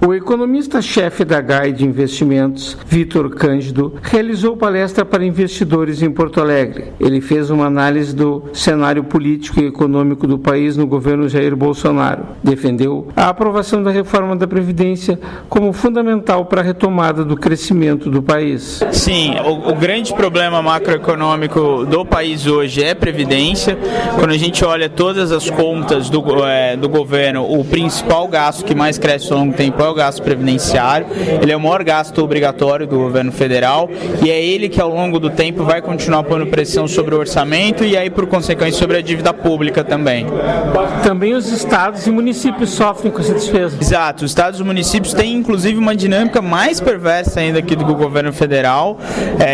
O economista-chefe da Guide Investimentos, Vitor Cândido, realizou palestra para investidores em Porto Alegre. Ele fez uma análise do cenário político e econômico do país no governo Jair Bolsonaro. Defendeu a aprovação da reforma da Previdência como fundamental para a retomada do crescimento do país. Sim, o grande problema macroeconômico do país hoje é Previdência. Quando a gente olha todas as contas do governo, o principal gasto que mais cresce ao longo do tempo é o gasto previdenciário. Ele é o maior gasto obrigatório do governo federal e é ele que ao longo do tempo vai continuar pondo pressão sobre o orçamento e aí por consequência sobre a dívida pública também. Também os estados e municípios sofrem com essa despesa. Exato, os estados e municípios têm inclusive uma dinâmica mais perversa ainda que do governo federal.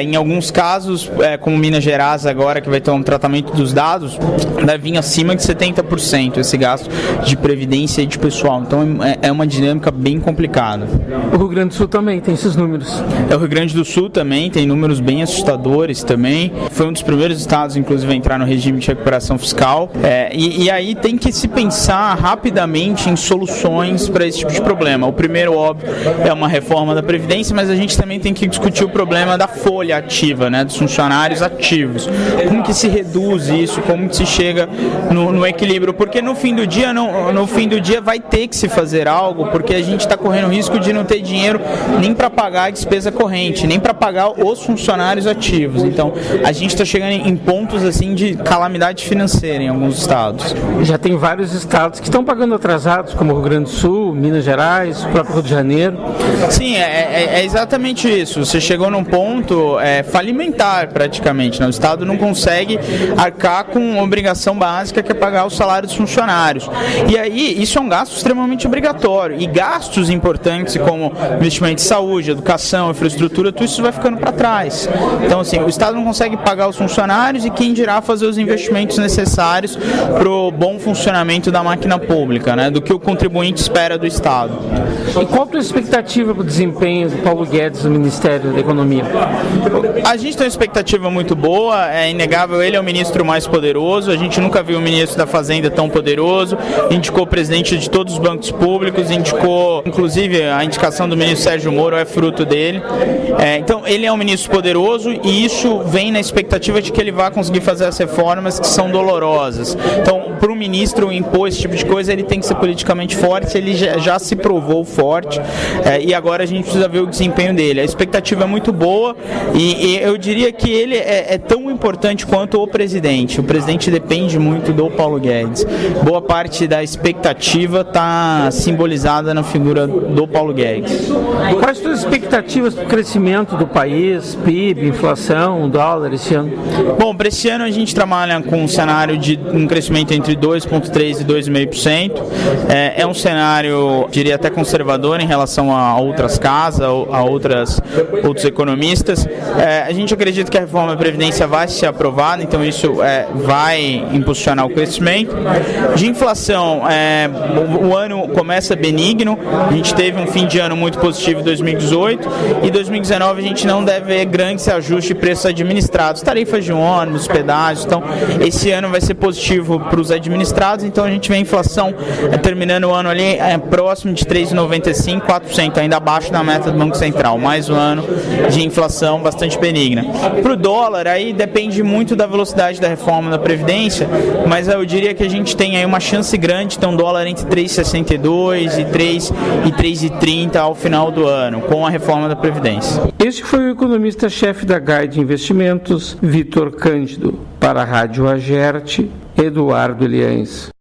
Em alguns casos, como Minas Gerais agora, que vai ter um tratamento dos dados, deve vir acima de 70% esse gasto de previdência e de pessoal. Então é uma dinâmica bem complicado. O Rio Grande do Sul também tem esses números. O Rio Grande do Sul também tem números bem assustadores também. Foi um dos primeiros estados, inclusive, a entrar no regime de recuperação fiscal. E aí tem que se pensar rapidamente em soluções para esse tipo de problema. O primeiro, óbvio, é uma reforma da Previdência, mas a gente também tem que discutir o problema da folha ativa, né, dos funcionários ativos. Como que se reduz isso? Como que se chega no equilíbrio? Porque no fim do dia, vai ter que se fazer algo, porque a gente está correndo o risco de não ter dinheiro nem para pagar a despesa corrente, nem para pagar os funcionários ativos. Então, a gente está chegando em pontos assim de calamidade financeira em alguns estados. Já tem vários estados que estão pagando atrasados, como o Rio Grande do Sul, Minas Gerais, o próprio Rio de Janeiro. Sim, é exatamente isso. Você chegou num ponto falimentar praticamente, né? O estado não consegue arcar com obrigação básica que é pagar o salário dos funcionários. E aí, isso é um gasto extremamente obrigatório. E gastos importantes como investimento em saúde, educação, infraestrutura, tudo isso vai ficando para trás. Então, assim, o Estado não consegue pagar os funcionários e quem dirá fazer os investimentos necessários para o bom funcionamento da máquina pública, né, do que o contribuinte espera do Estado. E qual a tua expectativa para o desempenho do Paulo Guedes no Ministério da Economia? A gente tem uma expectativa muito boa, é inegável, ele é o ministro mais poderoso, a gente nunca viu um ministro da Fazenda tão poderoso, indicou o presidente de todos os bancos públicos, inclusive a indicação do ministro Sérgio Moro é fruto dele. Então ele é um ministro poderoso e isso vem na expectativa de que ele vai conseguir fazer as reformas que são dolorosas. Então, para o ministro impor esse tipo de coisa, ele tem que ser politicamente forte, ele já se provou forte e agora a gente precisa ver o desempenho dele. A expectativa é muito boa e eu diria que ele é tão importante quanto o presidente. O presidente depende muito do Paulo Guedes. Boa parte da expectativa está simbolizada na figura do Paulo Guedes. Quais são as expectativas para o crescimento do país, PIB, inflação, dólar esse ano? Bom, para esse ano a gente trabalha com um cenário de um crescimento entre 2,3% e 2,5%. É um cenário, diria até conservador em relação a outras casas, a outros economistas. A gente acredita que a reforma da Previdência vai ser aprovada, então isso vai impulsionar o crescimento. De inflação, o ano começa benigno, a gente teve um fim de ano muito positivo em 2018 e 2019 a gente não deve ver grandes ajustes de preços administrados, tarifas de ônibus, pedágios, então esse ano vai ser positivo para os administrados, então a gente vê a inflação terminando o ano ali próximo de 3,95%, 4%, ainda abaixo da meta do Banco Central, mais um ano de inflação bastante benigna. Para o dólar, aí depende muito da velocidade da reforma da Previdência, mas eu diria que a gente tem aí uma chance grande de ter um dólar entre 3,62 e 3,30 ao final do ano, com a reforma da Previdência. Este foi o economista-chefe da Guide Investimentos, Vitor Cândido. Para a Rádio Agerte, Eduardo Eliães.